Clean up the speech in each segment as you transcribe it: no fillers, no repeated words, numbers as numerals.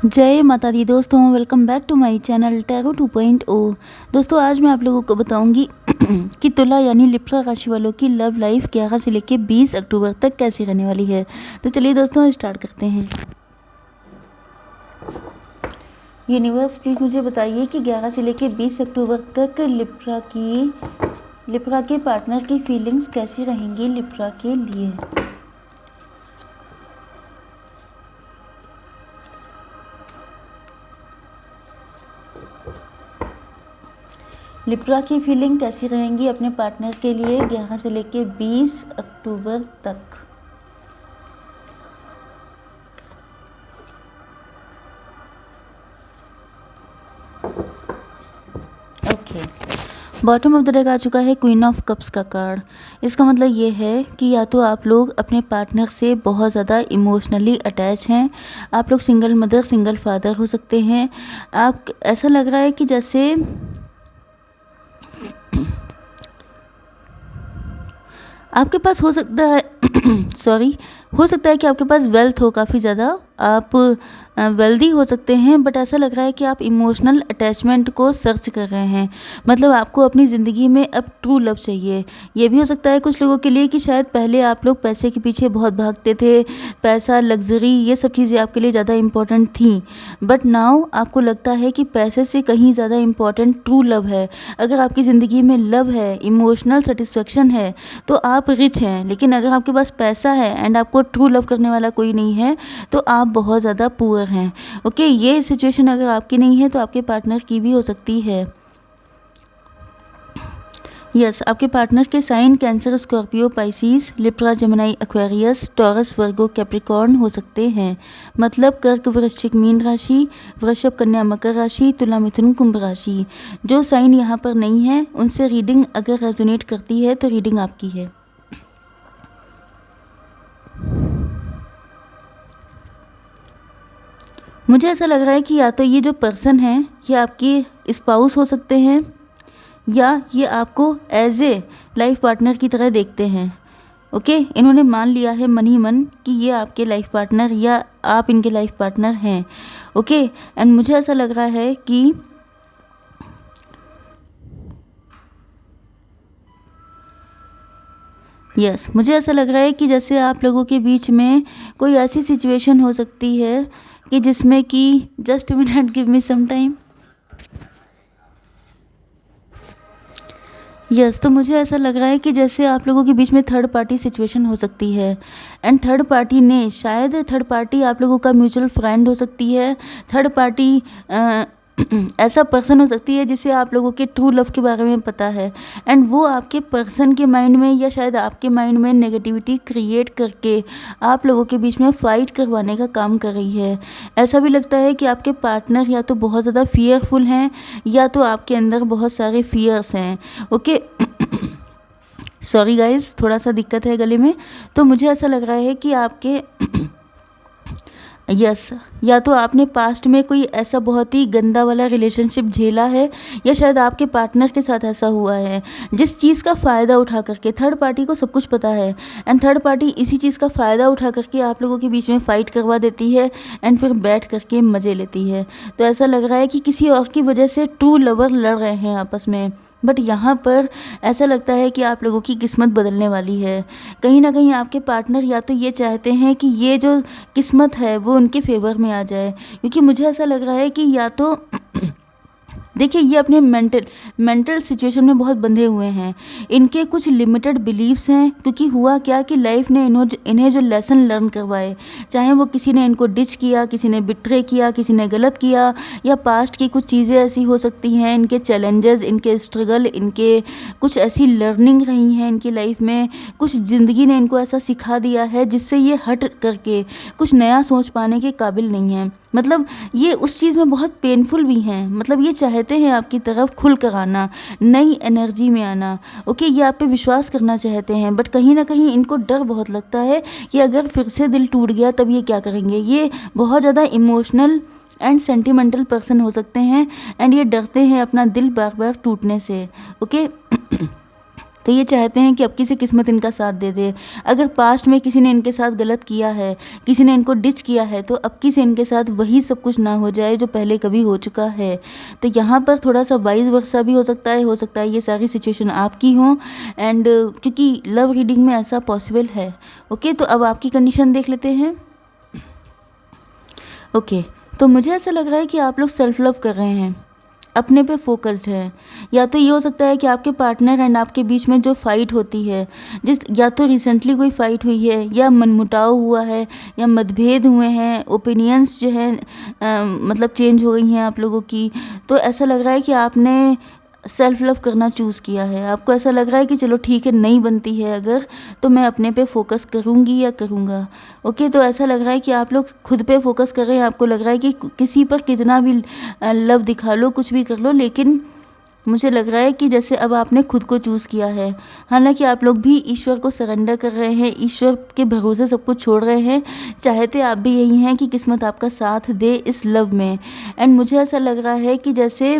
जय माता दी दोस्तों, welcome back to my channel tarot 2.0। दोस्तों आज मैं आप लोगों को बताऊंगी कि तुला यानी लिब्रा राशि वालों की लव लाइफ 11 से लेकर 20 अक्टूबर तक कैसी रहने वाली है। तो चलिए दोस्तों स्टार्ट करते हैं। यूनिवर्स प्लीज़ मुझे बताइए कि 11 से लेकर 20 अक्टूबर तक लिब्रा के पार्टनर की फीलिंग्स कैसी रहेंगी लिब्रा के लिए। लिब्रा की फीलिंग कैसी रहेंगी अपने पार्टनर के लिए 11 से लेकर 20 अक्टूबर तक। Okay, bottom of the deck आ चुका है क्वीन ऑफ कप्स का कार्ड। इसका मतलब ये है कि या तो आप लोग अपने पार्टनर से बहुत ज़्यादा इमोशनली अटैच हैं। आप लोग सिंगल मदर सिंगल फादर हो सकते हैं। आप ऐसा लग रहा है कि जैसे आपके पास हो सकता है हो सकता है कि आपके पास वेल्थ हो काफ़ी ज़्यादा, आप वेल्दी हो सकते हैं, बट ऐसा लग रहा है कि आप इमोशनल अटैचमेंट को सर्च कर रहे हैं। मतलब आपको अपनी ज़िंदगी में अब ट्रू लव चाहिए। ये भी हो सकता है कुछ लोगों के लिए कि शायद पहले आप लोग पैसे के पीछे बहुत भागते थे, पैसा, लग्जरी, ये सब चीज़ें आपके लिए ज़्यादा इम्पोर्टेंट थी, बट नाउ आपको लगता है कि पैसे से कहीं ज़्यादा इम्पोर्टेंट ट्रू लव है। अगर आपकी ज़िंदगी में लव है, इमोशनल सेटिस्फेक्शन है, तो आप रिच हैं। लेकिन अगर आपके पास पैसा है एंड आपको ट्रू लव करने वाला कोई नहीं है, तो आप बहुत ज़्यादा पुअर हैं। ओके, ये सिचुएशन अगर आपकी नहीं है तो आपके पार्टनर की भी हो सकती है। यस, आपके पार्टनर के sign Cancer, Scorpio, Pisces, Libra, Gemini, Aquarius, Taurus, Virgo, Capricorn हो सकते हैं। मतलब कर्क, वृश्चिक, मीन राशि, वृषभ, कन्या, मकर राशि, तुला, मिथुन, कुंभ राशि। जो साइन यहाँ पर नहीं है उनसे रीडिंग अगर रेजोनेट करती है तो रीडिंग आपकी है। मुझे ऐसा लग रहा है कि या तो ये जो पर्सन है ये आपकी स्पाउस हो सकते हैं, या ये आपको एज ए लाइफ पार्टनर की तरह देखते हैं। ओके, इन्होंने मान लिया है मन ही मन कि ये आपके लाइफ पार्टनर या आप इनके लाइफ पार्टनर हैं। ओके, एंड मुझे ऐसा लग रहा है कि मुझे ऐसा लग रहा है कि जैसे आप लोगों के बीच में कोई ऐसी सिचुएशन हो सकती है कि जिसमें कि just minute, give me some time. तो मुझे ऐसा लग रहा है कि जैसे आप लोगों के बीच में थर्ड पार्टी सिचुएशन हो सकती है, एंड थर्ड पार्टी आप लोगों का म्यूचुअल फ्रेंड हो सकती है। थर्ड पार्टी ऐसा पर्सन हो सकती है जिसे आप लोगों के ट्रू लव के बारे में पता है, एंड वो आपके पर्सन के माइंड में या शायद आपके माइंड में नेगेटिविटी क्रिएट करके आप लोगों के बीच में फ़ाइट करवाने का काम कर रही है। ऐसा भी लगता है कि आपके पार्टनर या तो बहुत ज़्यादा फियरफुल हैं या तो आपके अंदर बहुत सारे फियर्स हैं। ओके सॉरी गाइज, थोड़ा सा दिक्कत है गले में। तो मुझे ऐसा लग रहा है कि आपके या तो आपने पास्ट में कोई ऐसा बहुत ही गंदा वाला रिलेशनशिप झेला है, या शायद आपके पार्टनर के साथ ऐसा हुआ है जिस चीज़ का फ़ायदा उठा करके थर्ड पार्टी को सब कुछ पता है, एंड थर्ड पार्टी इसी चीज़ का फ़ायदा उठा करके आप लोगों के बीच में फ़ाइट करवा देती है एंड फिर बैठ करके मज़े लेती है। तो ऐसा लग रहा है कि किसी और की वजह से ट्रू लवर लड़ रहे हैं आपस में, बट यहाँ पर ऐसा लगता है कि आप लोगों की किस्मत बदलने वाली है। कहीं ना कहीं आपके पार्टनर या तो ये चाहते हैं कि ये जो किस्मत है वो उनके फेवर में आ जाए, क्योंकि मुझे ऐसा लग रहा है कि या तो देखिए ये अपने मेंटल सिचुएशन में बहुत बंधे हुए हैं। इनके कुछ लिमिटेड बिलीव्स हैं, क्योंकि हुआ क्या कि लाइफ ने इन्हें जो लेसन लर्न करवाए, चाहे वो किसी ने इनको डिच किया, किसी ने बिट्रे किया, किसी ने गलत किया, या पास्ट की कुछ चीज़ें ऐसी हो सकती हैं, इनके चैलेंजेस, इनके स्ट्रगल, इनके कुछ ऐसी लर्निंग रही हैं इनकी लाइफ में, कुछ ज़िंदगी ने इनको ऐसा सिखा दिया है जिससे ये हट करके कुछ नया सोच पाने के काबिल नहीं है। मतलब ये उस चीज़ में बहुत पेनफुल भी हैं। मतलब ये चाहते हैं आपकी तरफ खुल कर आना, नई एनर्जी में आना। ओके, ये आप पे विश्वास करना चाहते हैं, बट कहीं ना कहीं इनको डर बहुत लगता है कि अगर फिर से दिल टूट गया तब ये क्या करेंगे। ये बहुत ज़्यादा इमोशनल एंड सेंटिमेंटल पर्सन हो सकते हैं, एंड ये डरते हैं अपना दिल बार बार टूटने से। ओके तो ये चाहते हैं कि अब की से किस्मत इनका साथ दे दे। अगर पास्ट में किसी ने इनके साथ गलत किया है, किसी ने इनको डिच किया है, तो अब की से इनके साथ वही सब कुछ ना हो जाए जो पहले कभी हो चुका है। तो यहाँ पर थोड़ा सा वाइस वर्सा भी हो सकता है ये सारी सिचुएशन आपकी हो, एंड क्योंकि लव रीडिंग में ऐसा पॉसिबल है। ओके, तो अब आपकी कंडीशन देख लेते हैं। ओके, तो मुझे ऐसा लग रहा है कि आप लोग सेल्फ लव कर रहे हैं, अपने पे फोकस्ड है। या तो ये हो सकता है कि आपके पार्टनर एंड आपके बीच में जो फ़ाइट होती है, या तो रिसेंटली कोई फ़ाइट हुई है, या मनमुटाव हुआ है, या मतभेद हुए हैं, ओपिनियंस जो है मतलब चेंज हो गई हैं आप लोगों की। तो ऐसा लग रहा है कि आपने सेल्फ लव करना चूज़ किया है। आपको ऐसा लग रहा है कि चलो ठीक है, नहीं बनती है अगर, तो मैं अपने पे फोकस करूँगी या करूँगा। ओके, तो ऐसा लग रहा है कि आप लोग खुद पे फोकस कर रहे हैं। आपको लग रहा है कि किसी पर कितना भी लव दिखा लो, कुछ भी कर लो, लेकिन मुझे लग रहा है कि जैसे अब आपने खुद को चूज़ किया है। हालांकि आप लोग भी ईश्वर को सरेंडर कर रहे हैं, ईश्वर के भरोसे सब कुछ छोड़ रहे हैं। चाहते आप भी यही हैं कि किस्मत आपका साथ दे इस लव में। एंड मुझे ऐसा लग रहा है कि जैसे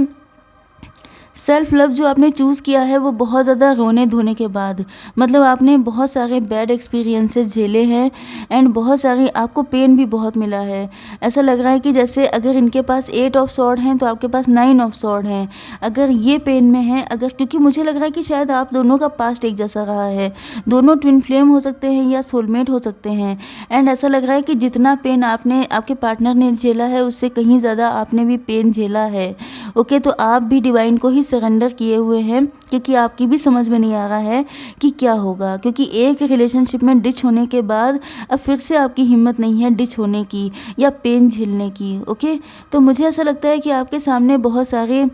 सेल्फ लव जो आपने चूज़ किया है वो बहुत ज़्यादा रोने धोने के बाद, मतलब आपने बहुत सारे बैड एक्सपीरियंसेस झेले हैं, एंड बहुत सारी आपको पेन भी बहुत मिला है। ऐसा लग रहा है कि जैसे अगर इनके पास 8 ऑफ सॉर्ड हैं तो आपके पास 9 ऑफ सॉर्ड हैं। अगर ये पेन में है, अगर, क्योंकि मुझे लग रहा है कि शायद आप दोनों का पास्ट एक जैसा रहा है, दोनों ट्विन फ्लेम हो सकते हैं या सोलमेट हो सकते हैं। एंड ऐसा लग रहा है कि जितना पेन आपने आपके पार्टनर ने झेला है उससे कहीं ज़्यादा आपने भी पेन झेला है। ओके, तो आप भी डिवाइन को ही सरेंडर किए हुए हैं, क्योंकि आपकी भी समझ में नहीं आ रहा है कि क्या होगा, क्योंकि एक रिलेशनशिप में डिच होने के बाद अब फिर से आपकी हिम्मत नहीं है डिच होने की या पेन झेलने की। ओके, तो मुझे ऐसा लगता है कि आपके सामने बहुत सारे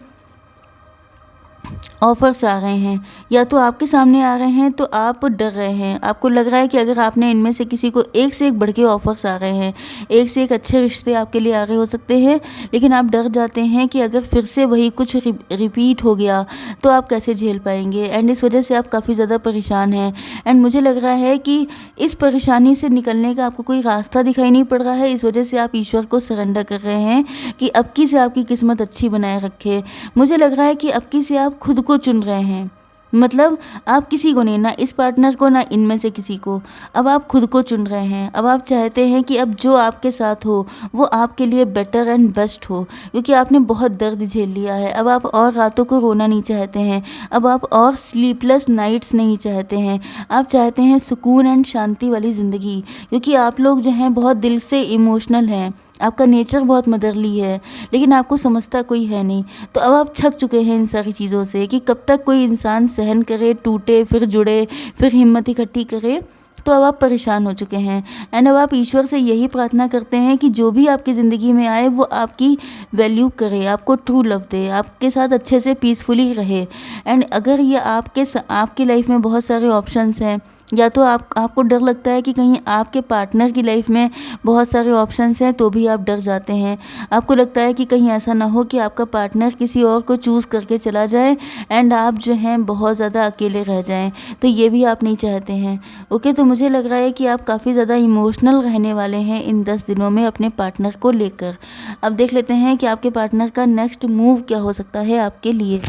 ऑफ़र्स आ रहे हैं, या तो आपके सामने आ रहे हैं तो आप डर रहे हैं। आपको लग रहा है कि अगर आपने इनमें से किसी को, एक से एक बढ़ के ऑफ़र्स आ रहे हैं, एक से एक अच्छे रिश्ते आपके लिए आ रहे हो सकते हैं, लेकिन आप डर जाते हैं कि अगर फिर से वही कुछ रिपीट हो गया तो आप कैसे झेल पाएंगे। एंड इस वजह से आप काफ़ी ज़्यादा परेशान हैं। एंड मुझे लग रहा है कि इस परेशानी से निकलने का आपको कोई रास्ता दिखाई नहीं पड़ रहा है। इस वजह से आप ईश्वर को सरेंडर कर रहे हैं कि अब की से आपकी किस्मत अच्छी बनाए रखे। मुझे लग रहा है कि अब की से आप खुद को चुन रहे हैं, मतलब आप किसी को नहीं, ना इस पार्टनर को, ना इनमें से किसी को, अब आप खुद को चुन रहे हैं। अब आप चाहते हैं कि अब जो आपके साथ हो वो आपके लिए बेटर एंड बेस्ट हो, क्योंकि आपने बहुत दर्द झेल लिया है। अब आप और रातों को रोना नहीं चाहते हैं, अब आप और स्लीपलेस नाइट्स नहीं चाहते हैं। आप चाहते हैं सुकून एंड शांति वाली ज़िंदगी, क्योंकि आप लोग जो हैं बहुत दिल से इमोशनल हैं। आपका नेचर बहुत मदरली है, लेकिन आपको समझता कोई है नहीं। तो अब आप थक चुके हैं इन सारी चीज़ों से कि कब तक कोई इंसान सहन करे, टूटे, फिर जुड़े, फिर हिम्मत इकट्ठी करे। तो अब आप परेशान हो चुके हैं। एंड अब आप ईश्वर से यही प्रार्थना करते हैं कि जो भी आपकी ज़िंदगी में आए वो आपकी वैल्यू करे, आपको ट्रू लव दे, आपके साथ अच्छे से पीसफुली रहे। एंड अगर ये आपकी लाइफ में बहुत सारे ऑप्शंस हैं, या तो आपको डर लगता है कि कहीं आपके पार्टनर की लाइफ में बहुत सारे ऑप्शंस हैं तो भी आप डर जाते हैं। आपको लगता है कि कहीं ऐसा ना हो कि आपका पार्टनर किसी और को चूज़ करके चला जाए एंड आप जो हैं बहुत ज़्यादा अकेले रह जाएं, तो ये भी आप नहीं चाहते हैं। ओके, तो मुझे लग रहा है कि आप काफ़ी ज़्यादा इमोशनल रहने वाले हैं इन 10 दिनों में अपने पार्टनर को लेकर। अब देख लेते हैं कि आपके पार्टनर का नेक्स्ट मूव क्या हो सकता है आपके लिए।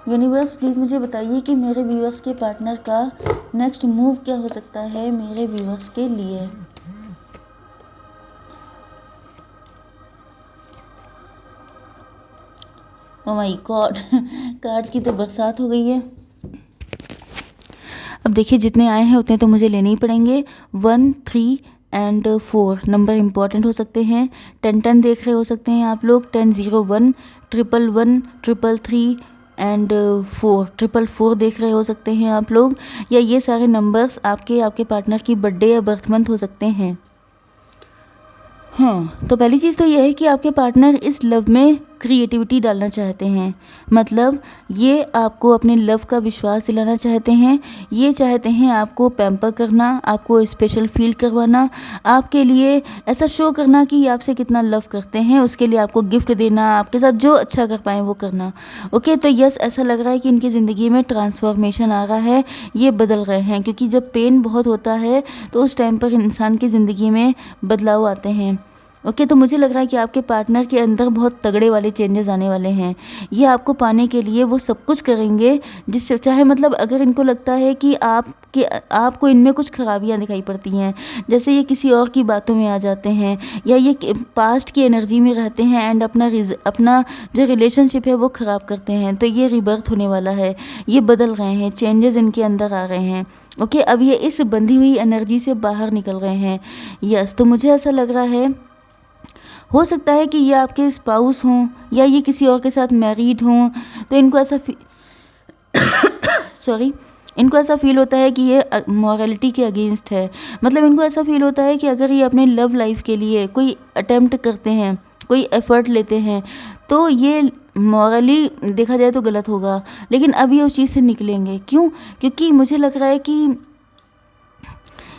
यूनिवर्स प्लीज़ मुझे बताइए कि मेरे व्यूअर्स के पार्टनर का नेक्स्ट मूव क्या हो सकता है मेरे व्यूअर्स के लिए। ओह माय गॉड, कार्ड्स की तो बरसात हो गई है। अब देखिए, जितने आए हैं उतने तो मुझे लेने ही पड़ेंगे। 1, 3 एंड 4 नंबर इंपॉर्टेंट हो सकते हैं। 10 देख रहे हो सकते हैं आप लोग। 10, 0, 1, 111, 333 एंड 4 देख रहे हो सकते हैं आप लोग। या ये सारे नंबर्स आपके पार्टनर की बर्थडे या बर्थ मंथ हो सकते हैं। हाँ, तो पहली चीज़ तो ये है कि आपके पार्टनर इस लव में क्रिएटिविटी डालना चाहते हैं, मतलब ये आपको अपने लव का विश्वास दिलाना चाहते हैं। ये चाहते हैं आपको पैम्पर करना, आपको स्पेशल फील करवाना, आपके लिए ऐसा शो करना कि ये आपसे कितना लव करते हैं। उसके लिए आपको गिफ्ट देना, आपके साथ जो अच्छा कर पाएँ वो करना। ओके, तो यस, ऐसा लग रहा है कि इनकी ज़िंदगी में ट्रांसफॉर्मेशन आ रहा है, ये बदल रहे हैं, क्योंकि जब पेन बहुत होता है तो उस टाइम पर इंसान की ज़िंदगी में बदलाव आते हैं। ओके, तो मुझे लग रहा है कि आपके पार्टनर के अंदर बहुत तगड़े वाले चेंजेस आने वाले हैं। ये आपको पाने के लिए वो सब कुछ करेंगे, जिससे चाहे मतलब अगर इनको लगता है कि आपको इनमें कुछ खराबियां दिखाई पड़ती हैं, जैसे ये किसी और की बातों में आ जाते हैं या ये पास्ट की एनर्जी में रहते हैं एंड अपना जो रिलेशनशिप है वो ख़राब करते हैं, तो ये रिबर्थ होने वाला है, ये बदल रहे हैं, चेंजेस इनके अंदर आ रहे हैं। ओके, अब ये इस बंधी हुई एनर्जी से बाहर निकल रहे हैं। यस, तो मुझे ऐसा लग रहा है, हो सकता है कि ये आपके स्पाउस हों या ये किसी और के साथ मैरिड हों, तो इनको ऐसा सॉरी, इनको ऐसा फील होता है कि ये मॉरलिटी के अगेंस्ट है। मतलब इनको ऐसा फील होता है कि अगर ये अपने लव लाइफ के लिए कोई अटेम्प्ट करते हैं, कोई एफर्ट लेते हैं, तो ये मॉरली देखा जाए तो गलत होगा, लेकिन अब ये उस चीज़ से निकलेंगे। क्यों? क्योंकि मुझे लग रहा है कि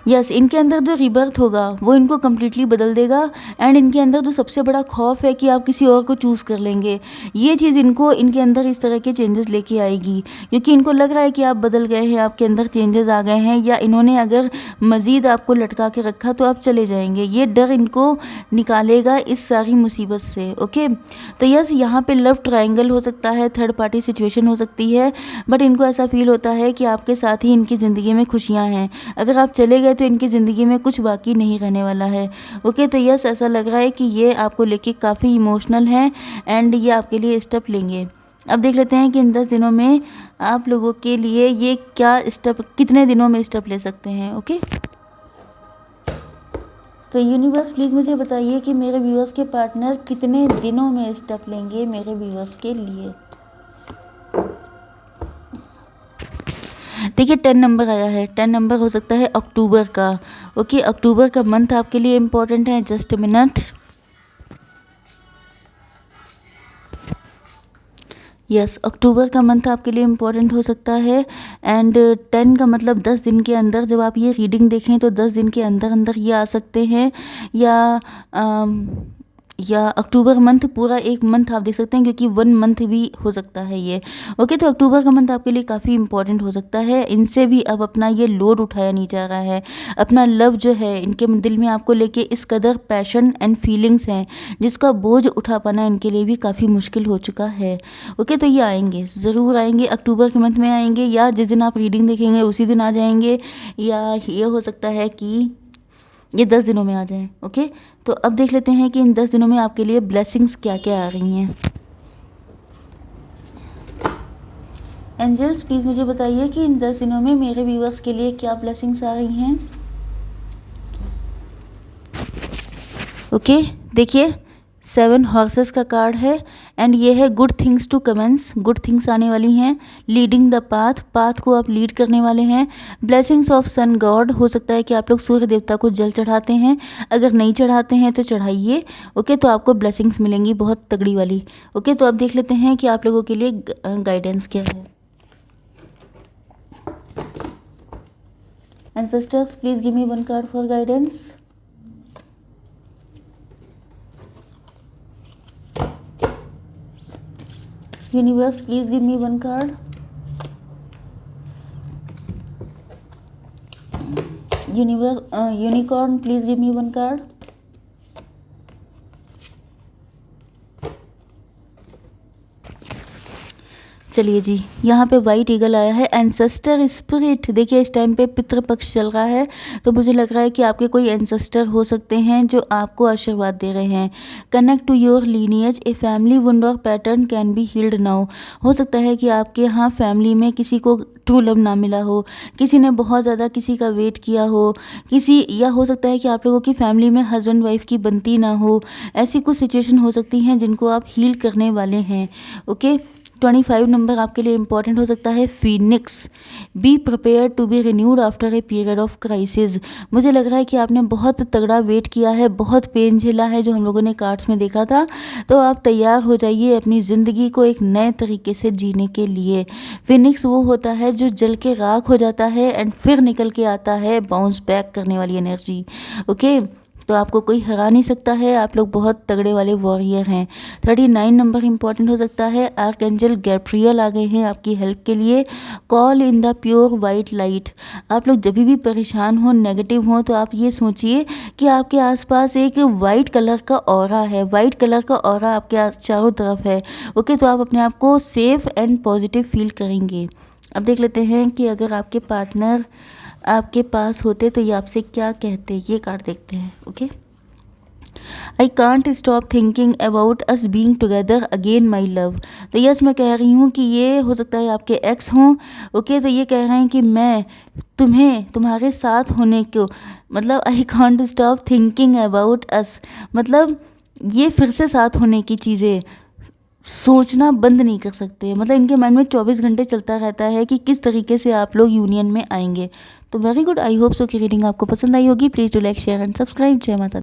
यस, इनके अंदर जो रिबर्थ होगा वो इनको कम्प्लीटली बदल देगा एंड इनके अंदर जो सबसे बड़ा खौफ है कि आप किसी और को चूज़ कर लेंगे, ये चीज़ इनको इनके अंदर इस तरह के चेंजेस लेके आएगी, क्योंकि इनको लग रहा है कि आप बदल गए हैं, आपके अंदर चेंजेस आ गए हैं, या इन्होंने अगर मज़ीद आपको लटका के रखा तो आप चले जाएंगे। ये डर इनको निकालेगा इस सारी मुसीबत से। ओके, तो यस, यहाँ पे लव ट्रायंगल हो सकता है, थर्ड पार्टी सिचुएशन हो सकती है, बट इनको ऐसा फील होता है कि आपके साथ ही इनकी ज़िंदगी में खुशियाँ हैं। अगर आप चले गए तो इनकी ज़िंदगी में कुछ बाकी नहीं रहने वाला है। ओके, तो यस, ऐसा लग रहा है कि ये आपको लेके काफ़ी इमोशनल हैं एंड ये आपके लिए स्टेप लेंगे। अब देख लेते हैं कि इन 10 दिनों में आप लोगों के लिए ये क्या स्टेप, कितने दिनों में स्टेप ले सकते हैं। ओके, तो यूनिवर्स प्लीज़ मुझे बताइए कि मेरे व्यूअर्स के पार्टनर कितने दिनों में स्टेप लेंगे मेरे व्यूअर्स के लिए। देखिए 10 नंबर आया है, 10 नंबर हो सकता है अक्टूबर का। ओके, अक्टूबर का मंथ आपके लिए इम्पोर्टेंट है। जस्ट मिनट, यस, अक्टूबर का मंथ आपके लिए इम्पोर्टेंट हो सकता है एंड 10 का मतलब 10 दिन के अंदर, जब आप ये रीडिंग देखें तो 10 दिन के अंदर अंदर ये आ सकते हैं, या अक्टूबर मंथ पूरा एक मंथ आप देख सकते हैं, क्योंकि 1 मंथ भी हो सकता है ये। ओके, तो अक्टूबर का मंथ आपके लिए काफ़ी इंपॉर्टेंट हो सकता है। इनसे भी अब अपना ये लोड उठाया नहीं जा रहा है, अपना लव जो है, इनके दिल में आपको लेके इस कदर पैशन एंड फीलिंग्स हैं जिसका बोझ उठा पाना इनके लिए भी काफ़ी मुश्किल हो चुका है। ओके, तो ये आएंगे, ज़रूर आएंगे, अक्टूबर के मंथ में आएंगे, या जिस दिन आप रीडिंग देखेंगे उसी दिन आ जाएंगे, या ये हो सकता है कि ये 10 दिनों में आ जाएं। ओके, तो अब देख लेते हैं कि इन 10 दिनों में आपके लिए ब्लेसिंग्स क्या क्या आ रही हैं। एंजल्स प्लीज़ मुझे बताइए कि इन 10 दिनों में मेरे व्यूअर्स के लिए क्या ब्लेसिंग्स आ रही हैं। ओके, देखिए 7 हॉर्सेस का कार्ड है एंड ये है good things to commence, good things आने वाली हैं। लीडिंग द पाथ, पाथ को आप लीड करने वाले हैं। ब्लेसिंग्स ऑफ सन गॉड, हो सकता है कि आप लोग सूर्य देवता को जल चढ़ाते हैं, अगर नहीं चढ़ाते हैं तो चढ़ाइए। ओके, तो आपको ब्लेसिंग्स मिलेंगी बहुत तगड़ी वाली। ओके, तो अब देख लेते हैं कि आप लोगों के लिए गाइडेंस क्या है। Ancestors please give me 1 card for guidance. Universe, please give me 1 card. Unicorn, please give me 1 card. चलिए जी, यहाँ पे वाइट ईगल आया है, एंसेस्टर स्पिरिट। देखिए इस टाइम पे पितृपक्ष चल रहा है, तो मुझे लग रहा है कि आपके कोई एंसेस्टर हो सकते हैं जो आपको आशीर्वाद दे रहे हैं। Connect to your lineage, a family wound or pattern can be healed now. हो सकता है कि आपके यहाँ फैमिली में किसी को ट्रू लव ना मिला हो, किसी ने बहुत ज़्यादा किसी का वेट किया हो, या हो सकता है कि आप लोगों की फैमिली में हस्बैंड वाइफ की बनती ना हो। ऐसी कुछ सिचुएशन हो सकती हैं जिनको आप हील करने वाले हैं। ओके, 25 नंबर आपके लिए इंपॉर्टेंट हो सकता है। Phoenix, be prepare to be renewed after a period of crisis. मुझे लग रहा है कि आपने बहुत तगड़ा वेट किया है, बहुत पेन झेला है, जो हम लोगों ने कार्ड्स में देखा था, तो आप तैयार हो जाइए अपनी ज़िंदगी को एक नए तरीके से जीने के लिए। फिनिक्स वो होता है जो जल के राख हो जाता है एंड फिर निकल के आता है, बाउंस बैक करने वाली एनर्जी। ओके, तो आपको कोई हरा नहीं सकता है, आप लोग बहुत तगड़े वाले वॉरियर हैं। 39 नंबर इंपॉर्टेंट हो सकता है। आर्कएंजल गैब्रियल आ गए हैं आपकी हेल्प के लिए। Call in the pure white light. आप लोग जब भी परेशान हो, नेगेटिव हो, तो आप ये सोचिए कि आपके आसपास एक वाइट कलर का ऑरा है, वाइट कलर का ऑरा आपके चारों तरफ है। ओके, तो आप अपने आप को सेफ एंड पॉजिटिव फील करेंगे। अब देख लेते हैं कि अगर आपके पार्टनर आपके पास होते तो ये आपसे क्या कहते, ये कार्ड देखते हैं। Okay, I can't stop thinking about us being together again my love. तो यस, मैं कह रही हूँ कि ये हो सकता है आपके एक्स हों। ओके, तो ये कह रहे हैं कि मैं तुम्हें तुम्हारे साथ होने को, मतलब I can't stop thinking about us, मतलब ये फिर से साथ होने की चीज़ें सोचना बंद नहीं कर सकते। मतलब इनके माइंड में 24 घंटे चलता रहता है कि किस तरीके से आप लोग यूनियन में आएंगे। तो very good, I hope so कि रीडिंग आपको पसंद आई होगी। Please do like, share and subscribe. जय माता दी।